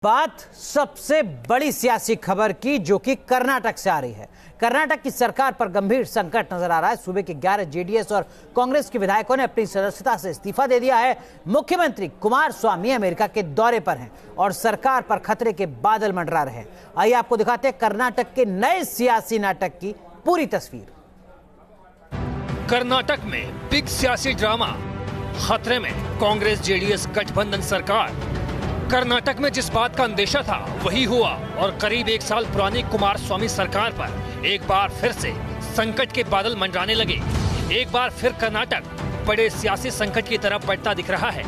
बात सबसे बड़ी सियासी खबर की, जो कि कर्नाटक से आ रही है। कर्नाटक की सरकार पर गंभीर संकट नजर आ रहा है। सूबे के 11 जेडीएस और कांग्रेस के विधायकों ने अपनी सदस्यता से इस्तीफा दे दिया है। मुख्यमंत्री कुमारस्वामी अमेरिका के दौरे पर हैं और सरकार पर खतरे के बादल मंडरा रहे हैं। आइए आपको दिखाते हैं कर्नाटक के नए सियासी नाटक की पूरी तस्वीर। कर्नाटक में बिग सियासी ड्रामा, खतरे में कांग्रेस जेडीएस गठबंधन सरकार। कर्नाटक में जिस बात का अंदेशा था वही हुआ और करीब 1 साल पुरानी कुमारस्वामी सरकार पर एक बार फिर से संकट के बादल मंडराने लगे। एक बार फिर कर्नाटक बड़े सियासी संकट की तरफ बढ़ता दिख रहा है।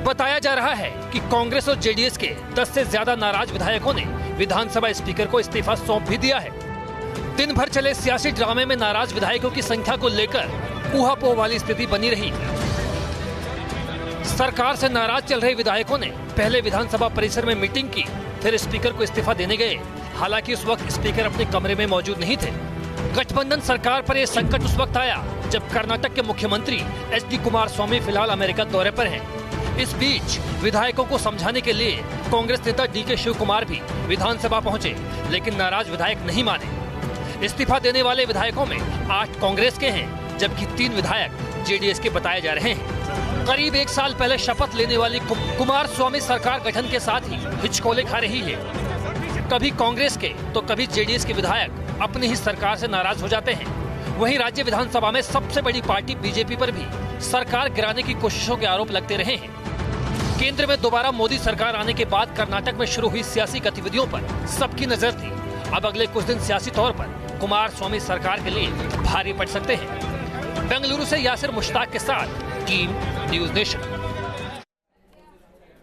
बताया जा रहा है कि कांग्रेस और जेडीएस के 10 से ज्यादा नाराज विधायकों ने विधानसभा स्पीकर को इस्तीफा सौंप भी दिया है। दिन भर चले सियासी ड्रामे में नाराज विधायकों की संख्या को लेकर ऊहापोह वाली स्थिति बनी रही। सरकार से नाराज चल रहे विधायकों ने पहले विधानसभा परिसर में मीटिंग की, फिर स्पीकर को इस्तीफा देने गए। हालांकि उस वक्त स्पीकर अपने कमरे में मौजूद नहीं थे। गठबंधन सरकार पर यह संकट उस वक्त आया जब कर्नाटक के मुख्यमंत्री एचडी कुमारस्वामी फिलहाल अमेरिका दौरे पर हैं। इस बीच विधायकों को समझाने के लिए कांग्रेस नेता डीके शिव कुमार भी विधानसभा पहुंचे, लेकिन नाराज विधायक नहीं माने। इस्तीफा देने वाले विधायकों में 8 कांग्रेस के हैं, जबकि 3 विधायक जेडीएस के बताए जा रहे हैं। करीब 1 साल पहले शपथ लेने वाली कुमारस्वामी सरकार गठन के साथ ही हिचकोले खा रही है। कभी कांग्रेस के तो कभी जेडीएस के विधायक अपनी ही सरकार से नाराज हो जाते हैं। वहीं राज्य विधानसभा में सबसे बड़ी पार्टी बीजेपी पर भी सरकार गिराने की कोशिशों के आरोप लगते रहे हैं। केंद्र में दोबारा मोदी सरकार आने के बाद कर्नाटक में शुरू हुई सियासी गतिविधियों पर सबकी नजर थी। अब अगले कुछ दिन सियासी तौर पर कुमारस्वामी सरकार के लिए भारी पड़ सकते हैं। बेंगलुरु से यासिर मुश्ताक के साथ टीम न्यूज़ नेशन।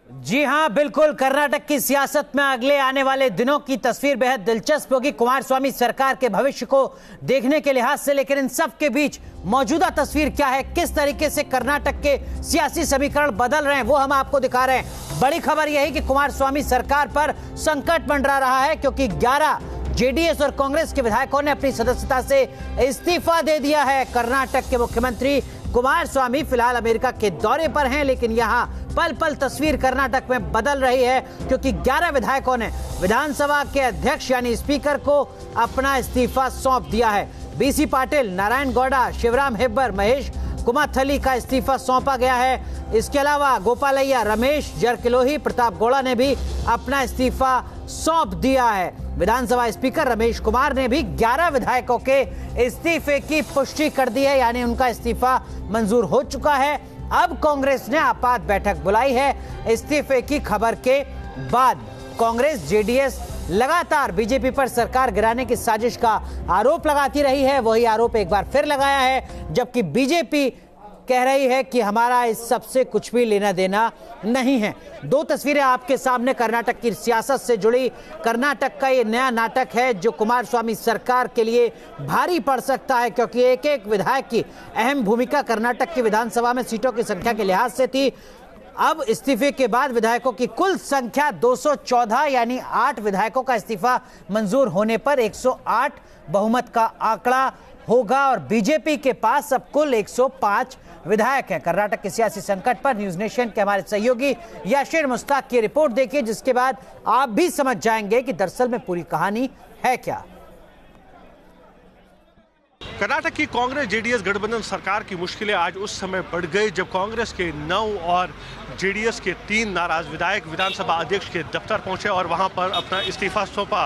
जी हां, बिल्कुल। कर्नाटक की सियासत में अगले आने वाले दिनों की तस्वीर बेहद दिलचस्प होगी कुमारस्वामी सरकार के भविष्य को देखने के लिहाज से। लेकिन इन सब के बीच मौजूदा तस्वीर क्या है, किस तरीके से कर्नाटक के सियासी समीकरण बदल रहे हैं, वो हम आपको दिखा रहे हैं। बड़ी खबर यह है कि कुमारस्वामी सरकार पर संकट मंडरा रहा है, क्योंकि 11 जेडीएस और कांग्रेस के विधायकों ने अपनी सदस्यता से इस्तीफा दे दिया है। कर्नाटक के मुख्यमंत्री कुमारस्वामी फिलहाल अमेरिका के दौरे पर हैं, लेकिन यहां पल पल तस्वीर कर्नाटक में बदल रही है, क्योंकि 11 विधायकों ने विधानसभा के अध्यक्ष यानी स्पीकर को अपना इस्तीफा सौंप दिया है। बीसी पाटिल, नारायण गौड़ा, शिवराम हेब्बर, महेश कुमाथली का इस्तीफा सौंपा गया है। इसके अलावा गोपालैया, रमेश जरकिलोही, प्रताप गौड़ा ने भी अपना इस्तीफा सौंप दिया है। विधानसभा स्पीकर रमेश कुमार ने भी 11 विधायकों के इस्तीफे की पुष्टि कर दी है, यानी उनका इस्तीफा मंजूर हो चुका है। अब कांग्रेस ने आपात बैठक बुलाई है। इस्तीफे की खबर के बाद कांग्रेस जेडीएस लगातार बीजेपी पर सरकार गिराने की साजिश का आरोप लगाती रही है। वही आरोप एक बार फिर लगाया है, जबकि बीजेपी कह रही है कि हमारा इस सब से कुछ भी लेना देना नहीं है। 2 तस्वीरें आपके सामने कर्नाटक की सियासत से जुड़ी। कर्नाटक का ये नया नाटक है जो कुमारस्वामी सरकार के लिए भारी पड़ सकता है, क्योंकि एक एक विधायक की अहम भूमिका कर्नाटक की विधानसभा में सीटों की संख्या के लिहाज से थी। अब इस्तीफे के बाद विधायकों की कुल संख्या 214, यानी 8 विधायकों का इस्तीफा मंजूर होने पर 108 बहुमत का आंकड़ा होगा और बीजेपी के पास अब कुल 105 विधायक हैं। कर्नाटक के सियासी संकट पर न्यूज़ नेशन के हमारे सहयोगी यासिर मुश्ताक की रिपोर्ट देखिए, जिसके बाद आप भी समझ जाएंगे कि दरअसल में पूरी कहानी है क्या। कर्नाटक की कांग्रेस जेडीएस गठबंधन सरकार की मुश्किलें आज उस समय बढ़ गई जब कांग्रेस के 9 और जेडीएस के 3 नाराज विधायक विधानसभा अध्यक्ष के दफ्तर पहुंचे और वहां पर अपना इस्तीफा सौंपा।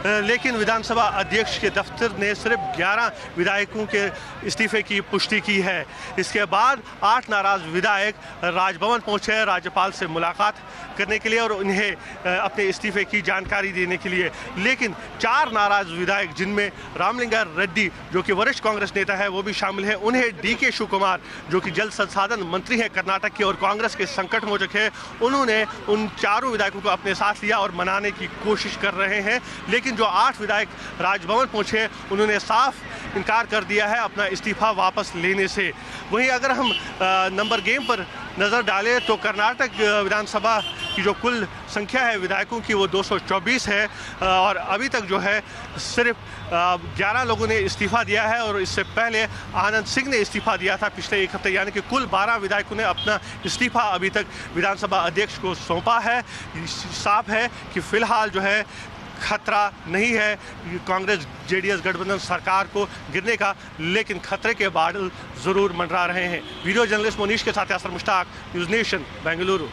लेकिन विधानसभा अध्यक्ष के दफ्तर ने सिर्फ 11 विधायकों के इस्तीफे की पुष्टि की है। इसके बाद 8 नाराज विधायक राजभवन पहुंचे राज्यपाल से मुलाकात करने के लिए और उन्हें अपने इस्तीफे की जानकारी देने के लिए। लेकिन 4 नाराज विधायक, जिनमें रामलिंगा रेड्डी जो कि वरिष्ठ कांग्रेस नेता है वो भी शामिल है, उन्हें डीके शिव कुमार जो कि जल संसाधन मंत्री है कर्नाटक के और कांग्रेस के संकट मोचक है, उन्होंने उन 4 विधायकों को अपने साथ लिया और मनाने की कोशिश कर रहे हैं। लेकिन जो 8 विधायक राजभवन पहुंचे उन्होंने साफ इनकार कर दिया है अपना इस्तीफा वापस लेने से। वहीं अगर हम नंबर गेम पर नजर डालें तो कर्नाटक विधानसभा की जो कुल संख्या है विधायकों की वो 224 है और अभी तक जो है सिर्फ 11 लोगों ने इस्तीफा दिया है और इससे पहले आनंद सिंह ने इस्तीफा दिया था पिछले एक हफ्ते, यानी कि कुल 12 विधायकों ने अपना इस्तीफा अभी तक विधानसभा अध्यक्ष को सौंपा है। साफ है कि फिलहाल जो है खतरा नहीं है कांग्रेस जेडीएस गठबंधन सरकार को गिरने का, लेकिन खतरे के बादल जरूर मंडरा रहे हैं। वीडियो जर्नलिस्ट मोनीश के साथ यासर मुश्ताक, न्यूज़ नेशन, बेंगलुरु।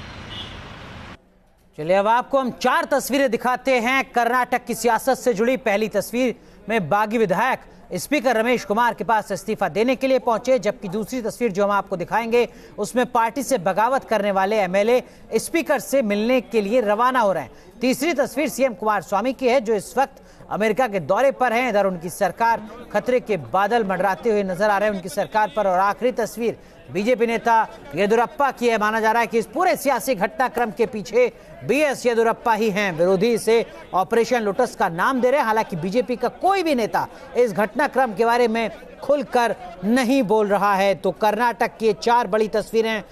चलिए अब आपको हम 4 तस्वीरें दिखाते हैं कर्नाटक की सियासत से जुड़ी। पहली तस्वीर में बागी विधायक स्पीकर रमेश कुमार के पास इस्तीफा देने के लिए पहुंचे, जबकि दूसरी तस्वीर जो हम आपको दिखाएंगे उसमें पार्टी से बगावत करने वाले एमएलए स्पीकर से मिलने के लिए रवाना हो रहे हैं। तीसरी तस्वीर सीएम कुमार स्वामी की है, जो इस वक्त अमेरिका के दौरे पर हैं। इधर उनकी सरकार खतरे के बादल मंडराते हुए नजर आ रहे हैं उनकी सरकार पर। और आखिरी तस्वीर बीजेपी नेता येदियुरप्पा की है। माना जा रहा है कि इस पूरे सियासी घटनाक्रम के पीछे बीएस येदियुरप्पा ही हैं। विरोधी इसे ऑपरेशन लोटस का नाम दे रहे हैं। हालांकि बीजेपी का कोई भी नेता इस घटनाक्रम के बारे में खुलकर नहीं बोल रहा है। तो कर्नाटक की 4 बड़ी तस्वीरें,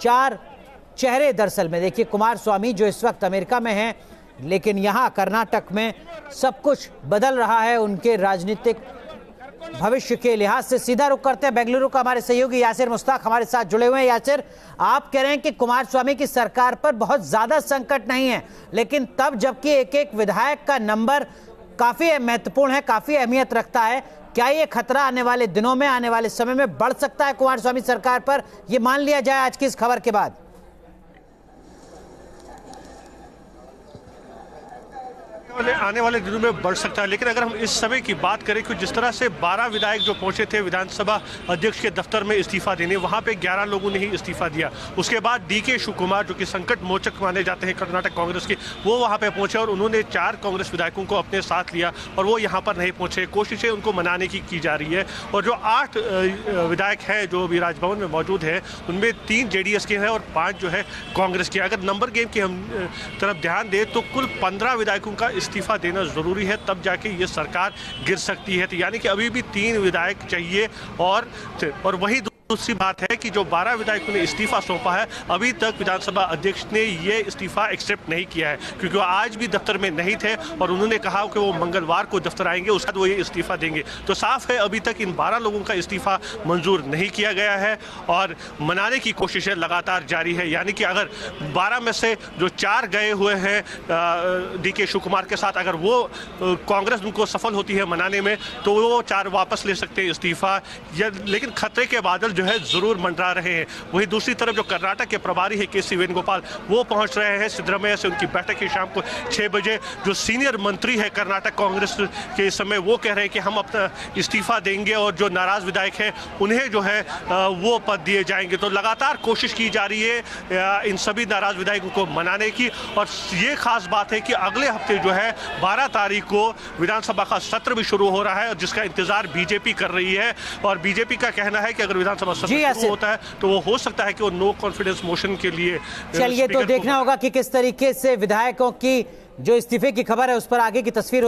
4 चेहरे दरअसल में। देखिए कुमार स्वामी जो इस वक्त अमेरिका में हैं, लेकिन यहाँ कर्नाटक में सब कुछ बदल रहा है उनके राजनीतिक भविष्य के लिहाज से। सीधा रुख करते हैं बेंगलुरु का, हमारे सहयोगी यासिर मुश्ताक हमारे साथ जुड़े हुए हैं। यासिर, आप कह रहे हैं कि कुमार स्वामी की सरकार पर बहुत ज्यादा संकट नहीं है, लेकिन तब जबकि एक विधायक का नंबर काफी महत्वपूर्ण है, काफी अहमियत रखता है, क्या ये खतरा आने वाले दिनों में, आने वाले समय में बढ़ सकता है कुमार स्वामी सरकार पर, ये मान लिया जाए आज की इस खबर के बाद? आने वाले दिनों में बढ़ सकता है, लेकिन अगर हम इस समय की बात करें कि जिस तरह से 12 विधायक जो पहुंचे थे विधानसभा अध्यक्ष के दफ्तर में इस्तीफा देने, वहां पे 11 लोगों ने ही इस्तीफा दिया। उसके बाद डीके शिवकुमार जो कि संकट मोचक माने जाते हैं कर्नाटक कांग्रेस के, वो वहां पे पहुंचे और उन्होंने 4 कांग्रेस विधायकों को अपने साथ लिया और वो यहाँ पर नहीं पहुंचे। कोशिशें उनको मनाने की जा रही है और जो 8 विधायक हैं जो अभी राजभवन में मौजूद है, उनमें 3 जेडीएस के हैं और 5 जो है कांग्रेस के। अगर नंबर गेम की हम तरफ ध्यान दें तो कुल 15 विधायकों का इस्तीफा देना जरूरी है, तब जाके ये सरकार गिर सकती है। तो यानी कि अभी भी 3 विधायक चाहिए और वही दूसरी बात है कि जो 12 विधायकों ने इस्तीफा सौंपा है, अभी तक विधानसभा अध्यक्ष ने ये इस्तीफा एक्सेप्ट नहीं किया है, क्योंकि वो आज भी दफ्तर में नहीं थे और उन्होंने कहा कि वो मंगलवार को दफ्तर आएंगे, उसके बाद वो ये इस्तीफा देंगे। तो साफ है अभी तक इन 12 लोगों का इस्तीफा मंजूर नहीं किया गया है और मनाने की कोशिशें लगातार जारी है। यानी कि अगर 12 में से जो 4 गए हुए हैं डीके शिवकुमार के साथ, अगर वो कांग्रेस उनको सफल होती है मनाने में, तो वो 4 वापस ले सकते हैं इस्तीफा। लेकिन खतरे के बादल जो है जरूर मंडरा रहे हैं। वहीं दूसरी तरफ जो कर्नाटक के प्रभारी है केसी वेणुगोपाल, वो पहुंच रहे हैं सिद्धरमैया से। उनकी बैठक है शाम को 6 बजे। जो सीनियर मंत्री है कर्नाटक कांग्रेस के इस समय, वो कह रहे हैं कि हम अपना इस्तीफा देंगे और जो नाराज विधायक हैं उन्हें जो है वो पद दिए जाएंगे। तो लगातार कोशिश की जा रही है इन सभी नाराज विधायकों को मनाने की। और ये खास बात है कि अगले हफ्ते जो है 12 तारीख को विधानसभा का सत्र भी शुरू हो रहा है, जिसका इंतजार बीजेपी कर रही है। और बीजेपी का कहना है कि अगर विधानसभा शुरू होता है तो वो हो सकता है कि वो नो कॉन्फिडेंस मोशन के लिए। चलिए तो देखना होगा कि किस तरीके से विधायकों की जो इस्तीफे की खबर है उस पर आगे की तस्वीर होती है।